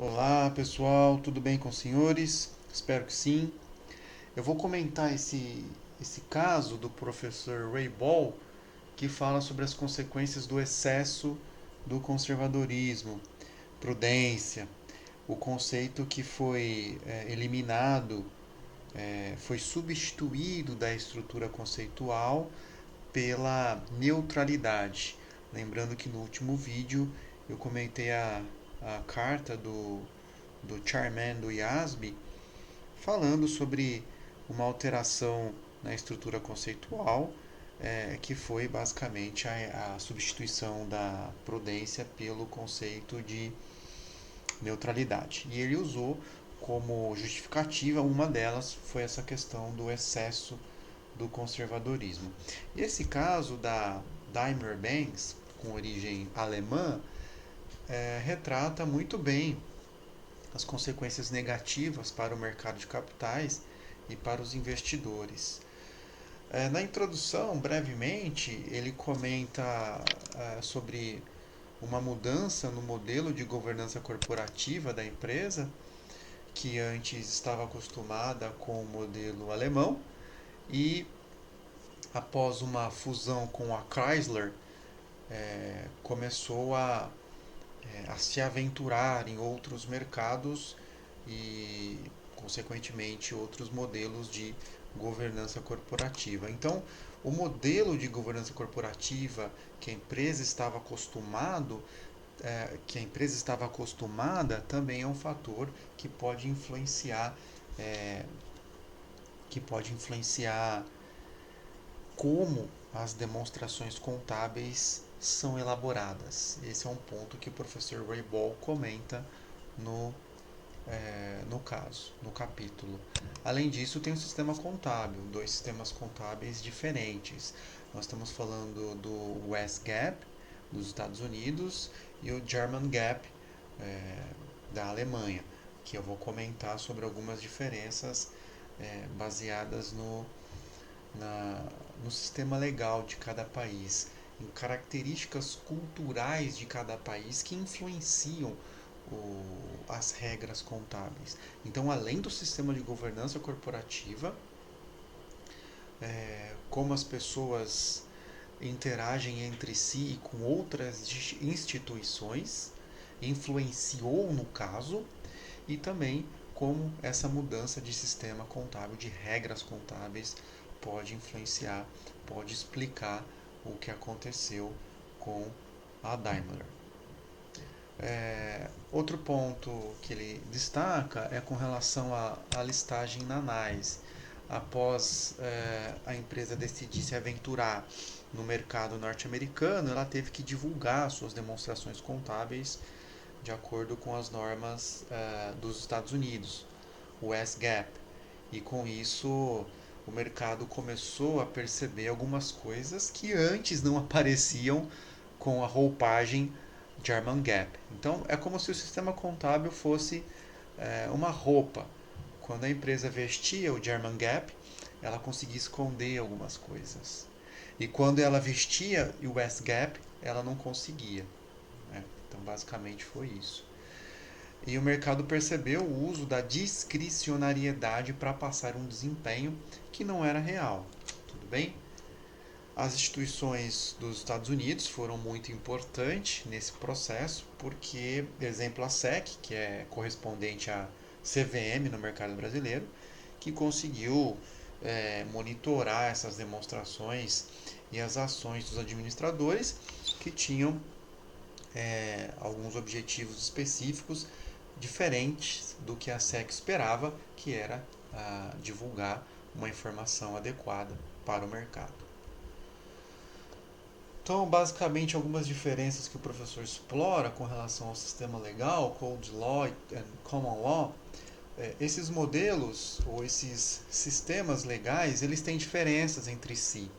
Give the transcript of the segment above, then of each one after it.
Olá pessoal, tudo bem com os senhores? Espero que sim. Eu vou comentar esse caso do professor Ray Ball que fala sobre as consequências do excesso do conservadorismo, prudência, o conceito que foi eliminado, foi substituído da estrutura conceitual pela neutralidade. Lembrando que no último vídeo eu comentei a carta do Charman do IASB falando sobre uma alteração na estrutura conceitual, que foi basicamente a substituição da prudência pelo conceito de neutralidade. E ele usou como justificativa, uma delas foi essa questão do excesso do conservadorismo. E esse caso da Daimler-Benz, com origem alemã, retrata muito bem as consequências negativas para o mercado de capitais e para os investidores. Na introdução, brevemente, ele comenta sobre uma mudança no modelo de governança corporativa da empresa, que antes estava acostumada com o modelo alemão, e após uma fusão com a Chrysler, começou a se aventurar em outros mercados e, consequentemente, outros modelos de governança corporativa. Então, o modelo de governança corporativa que a empresa estava acostumada também é um fator é, que pode influenciar como as demonstrações contábeis são elaboradas. Esse é um ponto que o professor Ray Ball comenta no, no caso, no capítulo. Além disso, tem o sistema contábil, dois sistemas contábeis diferentes. Nós estamos falando do US GAAP, dos Estados Unidos, e o German GAAP, da Alemanha, que eu vou comentar sobre algumas diferenças baseadas na, no sistema legal de cada país, em características culturais de cada país que influenciam as regras contábeis. Então, além do sistema de governança corporativa, como as pessoas interagem entre si e com outras instituições, influenciou no caso, e também como essa mudança de sistema contábil, de regras contábeis, pode influenciar, pode explicar o que aconteceu com a Daimler. Outro ponto que ele destaca é com relação à listagem na NYSE. Após a empresa decidir se aventurar no mercado norte-americano, ela teve que divulgar suas demonstrações contábeis de acordo com as normas dos Estados Unidos, o S-GAAP. E com isso o mercado começou a perceber algumas coisas que antes não apareciam com a roupagem German Gap. Então é como se o sistema contábil fosse uma roupa. Quando a empresa vestia o German Gap, ela conseguia esconder algumas coisas. E quando ela vestia o US Gap, ela não conseguia. Né? Então basicamente foi isso. E o mercado percebeu o uso da discricionariedade para passar um desempenho que não era real. Tudo bem? As instituições dos Estados Unidos foram muito importantes nesse processo, porque, exemplo, a SEC, que é correspondente à CVM no mercado brasileiro, que conseguiu monitorar essas demonstrações e as ações dos administradores que tinham alguns objetivos específicos diferentes do que a SEC esperava, que era divulgar uma informação adequada para o mercado. Então, basicamente, algumas diferenças que o professor explora com relação ao sistema legal, Code Law e Common Law. Esses modelos ou esses sistemas legais, eles têm diferenças entre si.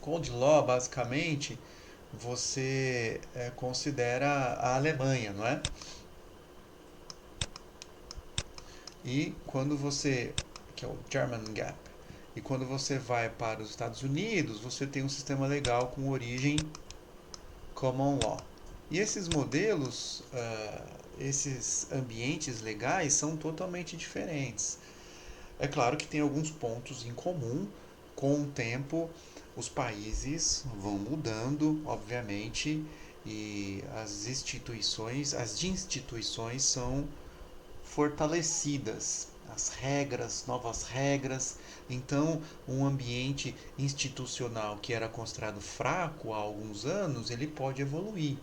Code Law, basicamente, você considera a Alemanha, não é? E quando você, que é o German Gap, e quando você vai para os Estados Unidos, você tem um sistema legal com origem Common Law. E esses modelos, esses ambientes legais são totalmente diferentes. É claro que tem alguns pontos em comum. Com o tempo, os países vão mudando, obviamente, e as instituições são fortalecidas. As regras, novas regras. Então, um ambiente institucional que era considerado fraco há alguns anos, ele pode evoluir.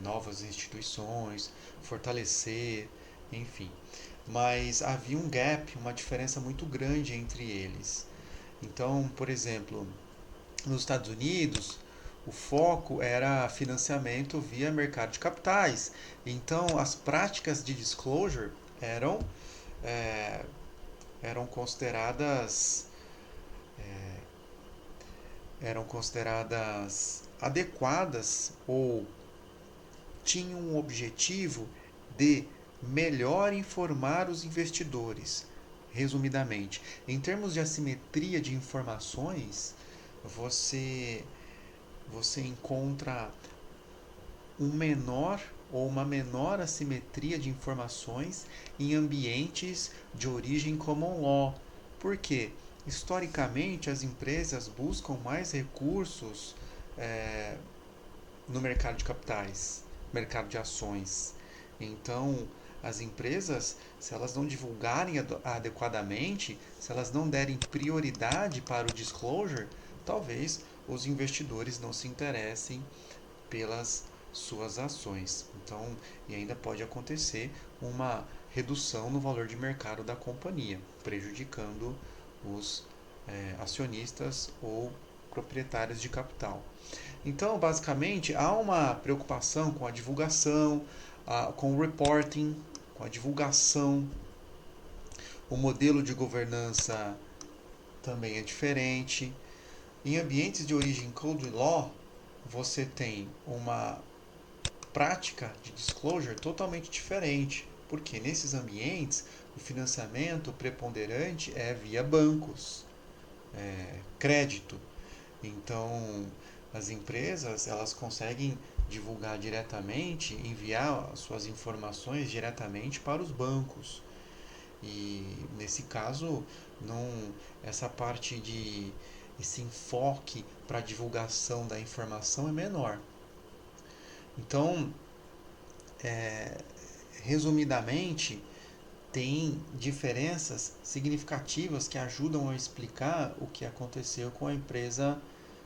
Novas instituições, fortalecer, enfim. Mas havia um gap, uma diferença muito grande entre eles. Então, por exemplo, nos Estados Unidos, o foco era financiamento via mercado de capitais. Então, as práticas de disclosure eram, é, eram consideradas eram consideradas adequadas ou tinham um objetivo de melhor informar os investidores. Resumidamente, em termos de assimetria de informações, você você encontra um menor ou uma menor assimetria de informações em ambientes de origem common law. Por quê? Historicamente, as empresas buscam mais recursos eh, no mercado de capitais, mercado de ações. Então, as empresas, se elas não divulgarem adequadamente, se elas não derem prioridade para o disclosure, talvez os investidores não se interessem pelas suas ações. Então, e ainda pode acontecer uma redução no valor de mercado da companhia, prejudicando os acionistas ou proprietários de capital. Então, basicamente, há uma preocupação com a divulgação, com o reporting, com a divulgação. O modelo de governança também é diferente. Em ambientes de origem Code Law, você tem uma prática de disclosure totalmente diferente, porque nesses ambientes o financiamento preponderante é via bancos, crédito. Então, as empresas elas conseguem divulgar diretamente, enviar suas informações diretamente para os bancos. E nesse caso, não essa parte de esse enfoque para divulgação da informação é menor. Então, resumidamente, tem diferenças significativas que ajudam a explicar o que aconteceu com a empresa,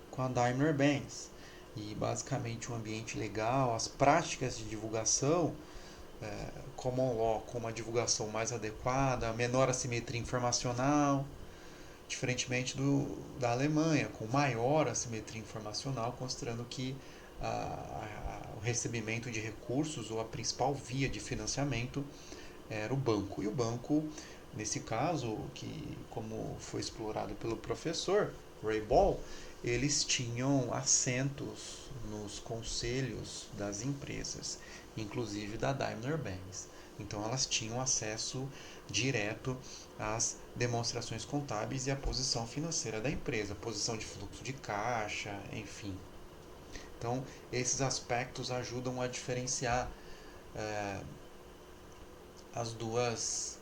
com a Daimler-Benz. E basicamente o ambiente legal, as práticas de divulgação, common law com uma divulgação mais adequada, menor assimetria informacional, diferentemente da Alemanha, com maior assimetria informacional, considerando que o recebimento de recursos ou a principal via de financiamento era o banco. E o banco, nesse caso, que como foi explorado pelo professor Ray Ball, eles tinham assentos nos conselhos das empresas, inclusive da Daimler-Benz. Então elas tinham acesso direto às demonstrações contábeis e à posição financeira da empresa, posição de fluxo de caixa, enfim. Então esses aspectos ajudam a diferenciar eh, as duas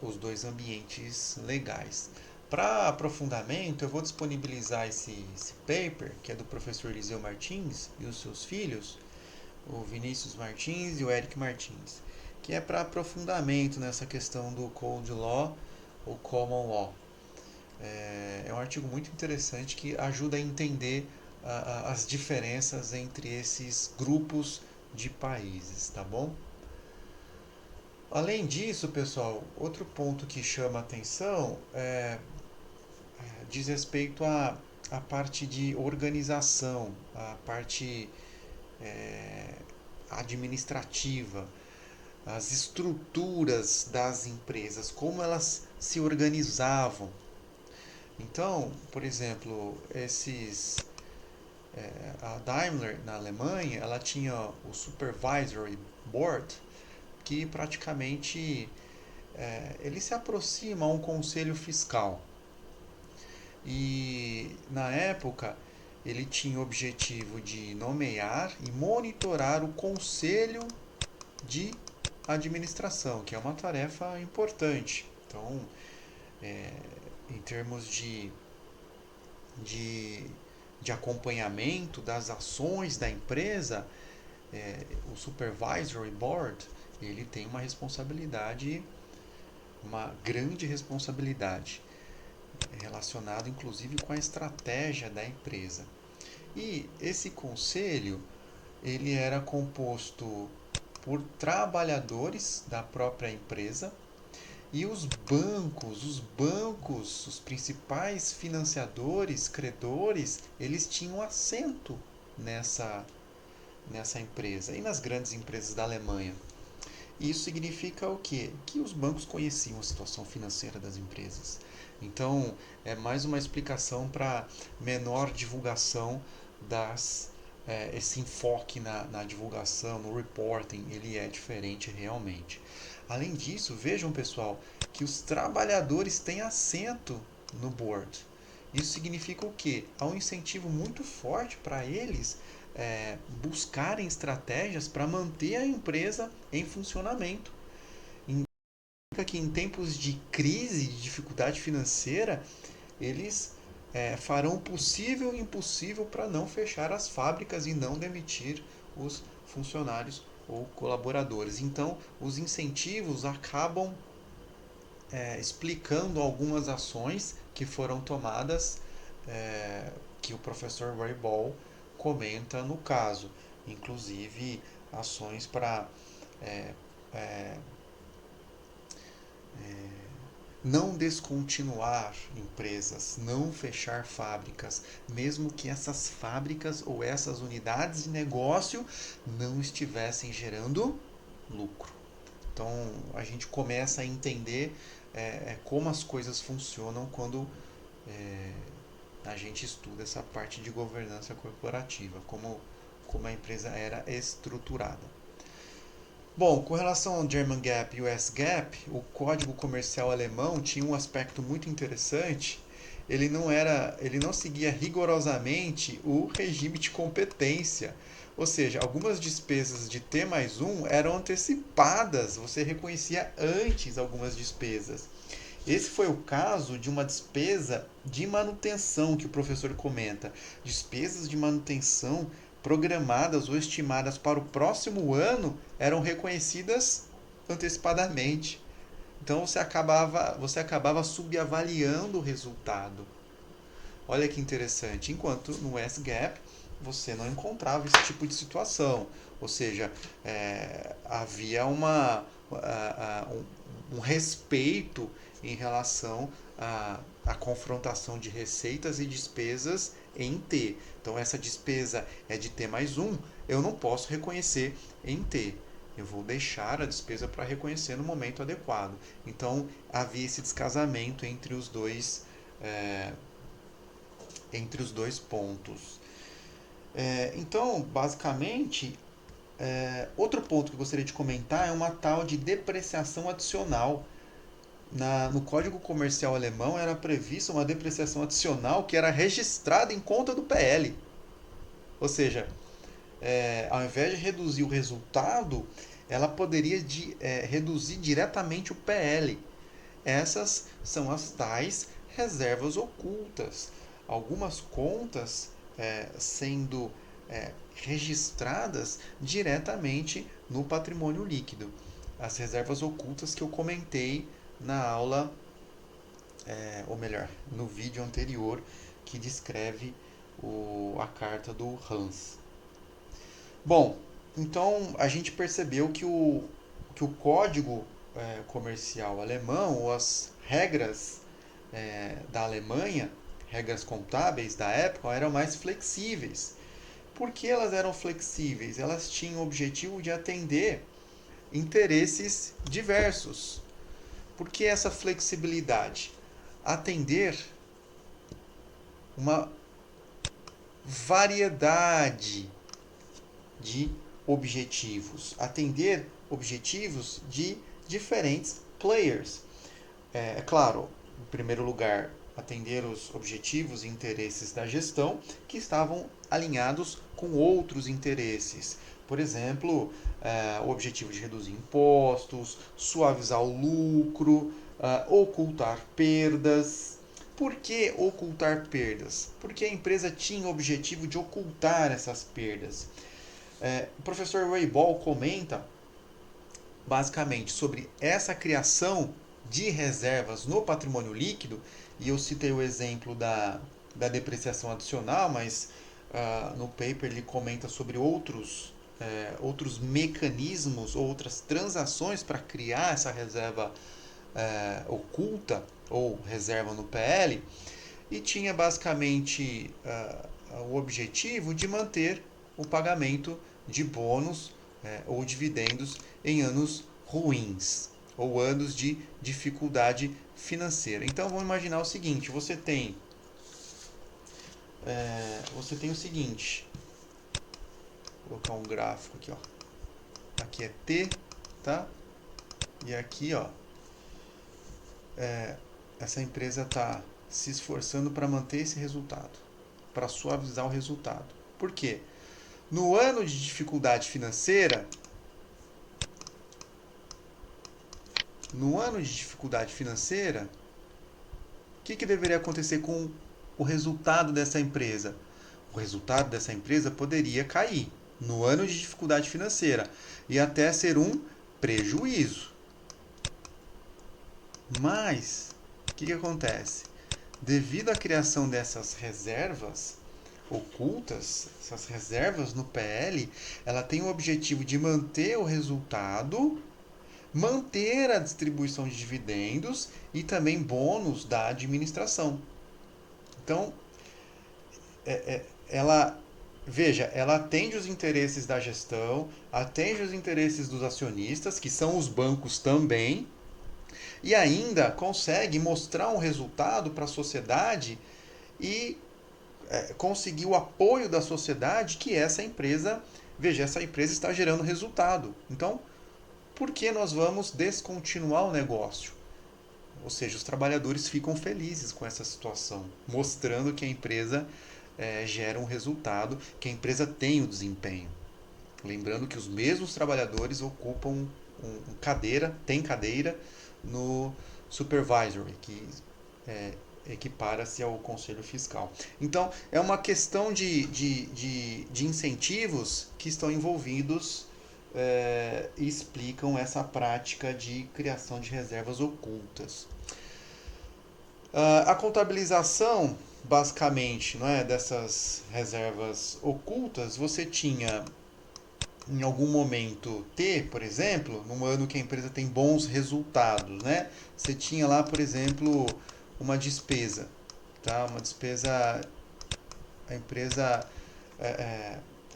os dois ambientes legais. Para aprofundamento, eu vou disponibilizar esse paper, que é do professor Eliseu Martins e os seus filhos, o Vinícius Martins e o Eric Martins, que é para aprofundamento nessa questão do Code Law ou Common Law. É um artigo muito interessante que ajuda a entender as diferenças entre esses grupos de países, tá bom? Além disso, pessoal, outro ponto que chama a atenção diz respeito à parte de organização, à parte é, administrativa, as estruturas das empresas, como elas se organizavam. Então, por exemplo, a Daimler na Alemanha, ela tinha o Supervisory Board, que praticamente ele se aproxima a um conselho fiscal. E na época ele tinha o objetivo de nomear e monitorar o conselho de administração, que é uma tarefa importante. Então, em termos de, de acompanhamento das ações da empresa, o Supervisory Board ele tem uma responsabilidade, uma grande responsabilidade relacionada inclusive com a estratégia da empresa. E esse conselho ele era composto por trabalhadores da própria empresa e os principais financiadores, credores, eles tinham assento nessa empresa e nas grandes empresas da Alemanha. Isso significa o quê? Que os bancos conheciam a situação financeira das empresas. Então, é mais uma explicação para menor divulgação esse enfoque na divulgação, no reporting, ele é diferente realmente. Além disso, vejam pessoal, que os trabalhadores têm assento no board. Isso significa o quê? Há um incentivo muito forte para eles buscarem estratégias para manter a empresa em funcionamento. Indica que em tempos de crise, de dificuldade financeira, eles farão o possível e impossível para não fechar as fábricas e não demitir os funcionários ou colaboradores. Então, os incentivos acabam explicando algumas ações que foram tomadas, que o professor Ray Ball comenta no caso, inclusive ações para é, é, não descontinuar empresas, não fechar fábricas, mesmo que essas fábricas ou essas unidades de negócio não estivessem gerando lucro. Então a gente começa a entender como as coisas funcionam quando a gente estuda essa parte de governança corporativa, como a empresa era estruturada. Bom, com relação ao German Gap e US Gap, o Código Comercial Alemão tinha um aspecto muito interessante. Ele não seguia rigorosamente o regime de competência. Ou seja, algumas despesas de T mais um eram antecipadas, você reconhecia antes algumas despesas. Esse foi o caso de uma despesa de manutenção que o professor comenta. Despesas de manutenção programadas ou estimadas para o próximo ano eram reconhecidas antecipadamente. Então você acabava subavaliando o resultado. Olha que interessante. Enquanto no S-Gap você não encontrava esse tipo de situação. Ou seja, havia um respeito em relação à confrontação de receitas e despesas em T. Então, essa despesa é de T mais um, eu não posso reconhecer em T. Eu vou deixar a despesa para reconhecer no momento adequado. Então, havia esse descasamento entre os dois pontos. Então, basicamente, outro ponto que eu gostaria de comentar é uma tal de depreciação adicional. No Código Comercial Alemão era prevista uma depreciação adicional que era registrada em conta do PL. Ou seja, ao invés de reduzir o resultado, ela poderia reduzir diretamente o PL. Essas são as tais reservas ocultas. Algumas contas sendo registradas diretamente no patrimônio líquido. As reservas ocultas que eu comentei na aula, ou melhor, no vídeo anterior que descreve a carta do Hans. Bom, então a gente percebeu que o código comercial alemão, ou as regras da Alemanha, regras contábeis da época, eram mais flexíveis. Por que elas eram flexíveis? Elas tinham o objetivo de atender interesses diversos. Por que essa flexibilidade? Atender uma variedade de objetivos, atender objetivos de diferentes players. É claro, em primeiro lugar, atender os objetivos e interesses da gestão que estavam alinhados com outros interesses. Por exemplo, o objetivo de reduzir impostos, suavizar o lucro, ocultar perdas. Por que ocultar perdas? Porque a empresa tinha o objetivo de ocultar essas perdas. O professor Ray Ball comenta basicamente sobre essa criação de reservas no patrimônio líquido, e eu citei o exemplo da depreciação adicional, mas no paper ele comenta sobre outros mecanismos, outras transações para criar essa reserva oculta ou reserva no PL, e tinha basicamente o objetivo de manter o pagamento de bônus ou dividendos em anos ruins ou anos de dificuldade financeira. Então vamos imaginar o seguinte: você tem o seguinte, vou colocar um gráfico aqui, ó. Aqui é T, tá? E aqui, ó, essa empresa está se esforçando para manter esse resultado, para suavizar o resultado. Por quê? No ano de dificuldade financeira, o que deveria acontecer com o resultado dessa empresa? O resultado dessa empresa poderia cair no ano de dificuldade financeira e até ser um prejuízo. Mas, o que acontece? Devido à criação dessas reservas ocultas, essas reservas no PL, ela tem o objetivo de manter o resultado, manter a distribuição de dividendos e também bônus da administração. Então, ela atende os interesses da gestão, atende os interesses dos acionistas, que são os bancos também, e ainda consegue mostrar um resultado para a sociedade e conseguir o apoio da sociedade que essa empresa está gerando resultado. Então, por que nós vamos descontinuar o negócio? Ou seja, os trabalhadores ficam felizes com essa situação, mostrando que a empresa gera um resultado, que a empresa tem o desempenho. Lembrando que os mesmos trabalhadores ocupam tem cadeira no supervisory, que equipara-se ao conselho fiscal. Então, é uma questão de incentivos que estão envolvidos e explicam essa prática de criação de reservas ocultas. A contabilização, basicamente, não é, dessas reservas ocultas, você tinha em algum momento T, por exemplo, num ano que a empresa tem bons resultados, né? Você tinha lá, por exemplo, uma despesa, tá? Uma despesa, a empresa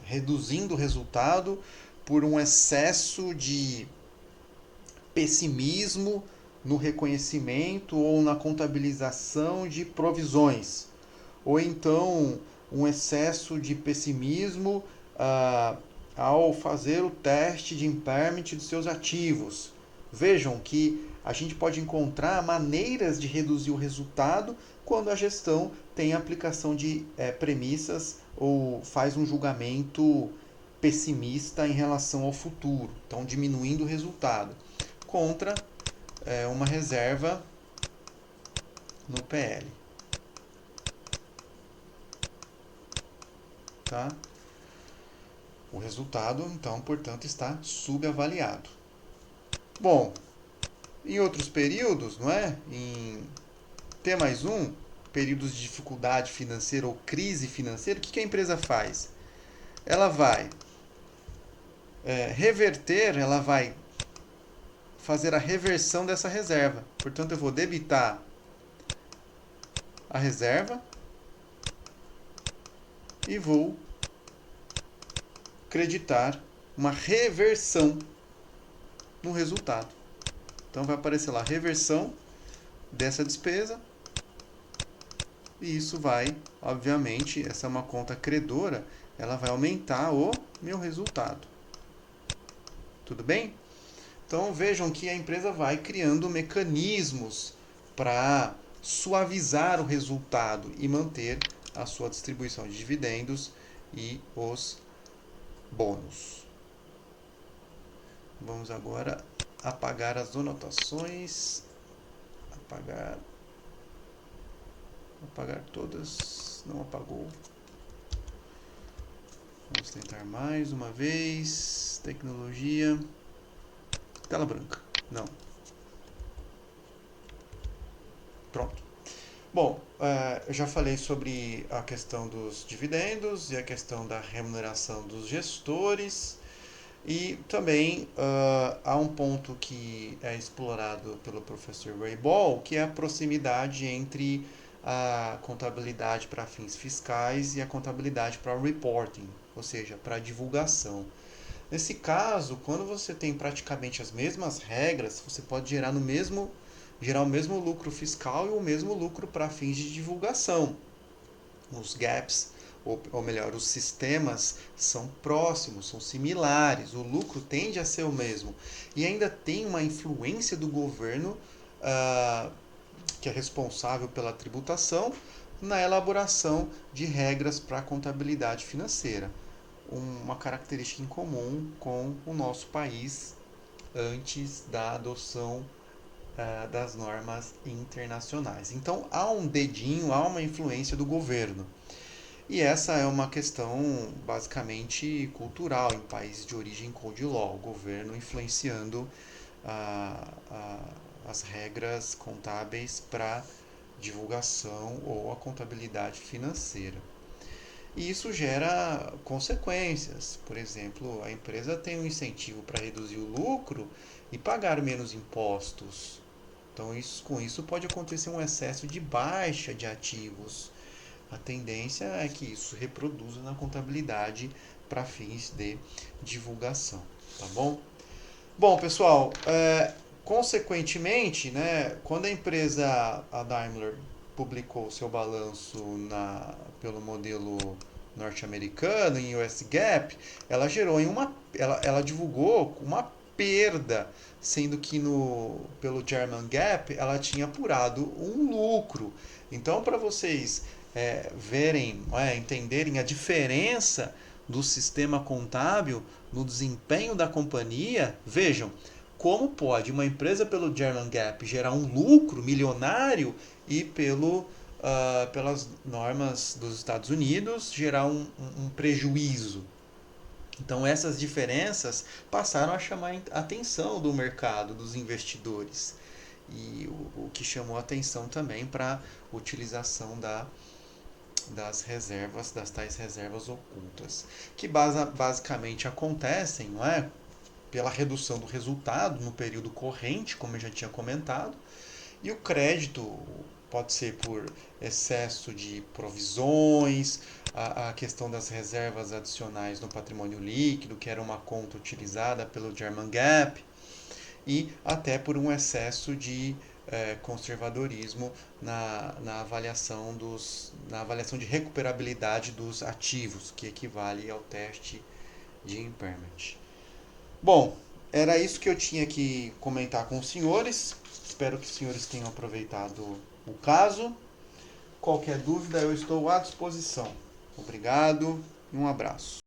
reduzindo o resultado por um excesso de pessimismo no reconhecimento ou na contabilização de provisões, ou então um excesso de pessimismo ao fazer o teste de impairment dos seus ativos. Vejam que a gente pode encontrar maneiras de reduzir o resultado quando a gestão tem a aplicação de premissas ou faz um julgamento pessimista em relação ao futuro, então diminuindo o resultado, contra uma reserva no PL. Tá? O resultado, então, portanto, está subavaliado. Bom, em outros períodos, não é? Em T+1, períodos de dificuldade financeira ou crise financeira, o que a empresa faz? Ela vai reverter, ela vai fazer a reversão dessa reserva. Portanto, eu vou debitar a reserva e vou creditar uma reversão no resultado. Então vai aparecer lá reversão dessa despesa e isso vai, obviamente, essa é uma conta credora, ela vai aumentar o meu resultado. Tudo bem? Então vejam que a empresa vai criando mecanismos para suavizar o resultado e manter a sua distribuição de dividendos e os bônus. Vamos agora apagar as anotações. Apagar todas. Não apagou. Vamos tentar mais uma vez. Tecnologia. Tela branca. Não. Pronto. Bom, eu já falei sobre a questão dos dividendos e a questão da remuneração dos gestores. E também há um ponto que é explorado pelo professor Ray Ball, que é a proximidade entre a contabilidade para fins fiscais e a contabilidade para reporting, ou seja, para divulgação. Nesse caso, quando você tem praticamente as mesmas regras, você pode gerar o mesmo lucro fiscal e o mesmo lucro para fins de divulgação. Os gaps, ou melhor, os sistemas são próximos, são similares, o lucro tende a ser o mesmo. E ainda tem uma influência do governo, que é responsável pela tributação, na elaboração de regras para a contabilidade financeira. Uma característica em comum com o nosso país antes da adoção das normas internacionais. Então há um dedinho, há uma influência do governo. E essa é uma questão basicamente cultural em países de origem Code Law, o governo influenciando as regras contábeis para divulgação ou a contabilidade financeira. E isso gera consequências. Por exemplo, a empresa tem um incentivo para reduzir o lucro e pagar menos impostos. Então, com isso pode acontecer um excesso de baixa de ativos. A tendência é que isso reproduza na contabilidade para fins de divulgação, tá bom? Bom, pessoal, consequentemente, né, quando a empresa, a Daimler, publicou seu balanço pelo modelo norte-americano, em US GAAP, ela divulgou uma perda, sendo que pelo German GAAP ela tinha apurado um lucro. Então, para vocês verem, entenderem a diferença do sistema contábil no desempenho da companhia, vejam como pode uma empresa pelo German GAAP gerar um lucro milionário e pelas normas dos Estados Unidos gerar um prejuízo. Então essas diferenças passaram a chamar a atenção do mercado, dos investidores. E o que chamou a atenção também para a utilização das reservas, das tais reservas ocultas, que basicamente acontecem, não é, pela redução do resultado no período corrente, como eu já tinha comentado, e o crédito pode ser por excesso de provisões, a questão das reservas adicionais no patrimônio líquido, que era uma conta utilizada pelo German GAAP, e até por um excesso de conservadorismo na avaliação de recuperabilidade dos ativos, que equivale ao teste de impairment. Bom, era isso que eu tinha que comentar com os senhores. Espero que os senhores tenham aproveitado o caso. Qualquer dúvida, eu estou à disposição. Obrigado e um abraço.